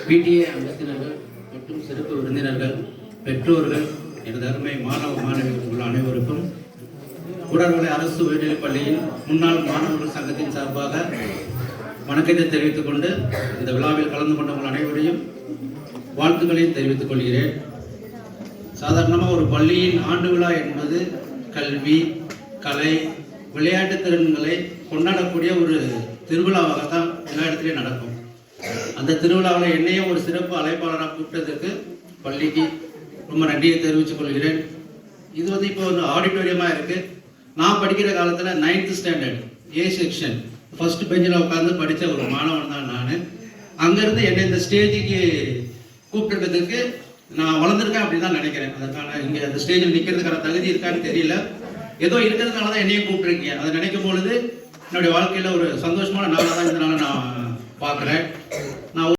PTA அங்கத்தினர்கள் மற்றும் சிறப்பு விருந்தினர்கள், பெற்றோர்கள், எனது அருமை மாணவ மாணவிகள் அனைவருக்கும் கூடர்களை அரசு உயர்நிலைப் பள்ளியின் முன்னாள் மாணவர்கள் சங்கத்தின் சார்பாக வணக்கத்தை தெரிவித்துக் கொண்டு இந்த விழாவில் கலந்து கொண்டவர்கள் அனைவரையும் வாழ்த்துக்களையும் தெரிவித்துக் கொள்கிறேன். சாதாரணமாக ஒரு பள்ளியின் ஆண்டு விழா என்பது கல்வி, கலை, விளையாட்டு திறன்களை கொண்டாடக்கூடிய ஒரு திருவிழாவாகத்தான் எல்லா இடத்துலையும் நடக்கும். அந்த திருவிழாவில் என்னையும் ஒரு சிறப்பு அழைப்பாளராக கூப்பிட்டதுக்கு பள்ளிக்கு ரொம்ப நன்றியை தெரிவித்துக் கொள்கிறேன். இது இப்போ ஒரு ஆடிட்டோரியமாக இருக்குது. நான் படிக்கிற காலத்தில் 9th standard A section first பெஞ்சில் உட்காந்து படித்த ஒரு மாணவன் தான் நான். அங்கேருந்து என்னை இந்த ஸ்டேஜுக்கு கூப்பிட்டுறதுக்கு நான் வளர்ந்துருக்கேன் அப்படின்னு தான் நினைக்கிறேன். அதற்கான இங்கே அந்த ஸ்டேஜில் நிற்கிறதுக்கான தகுதி இருக்கான்னு தெரியல, ஏதோ இருக்கிறதுனால தான் என்னையும் கூப்பிட்டுருக்கீங்க. அதை நினைக்கும் பொழுது என்னுடைய வாழ்க்கையில் ஒரு சந்தோஷமான நாளாக தான் இந்த நாளை நான் பார்க்குறேன். நான்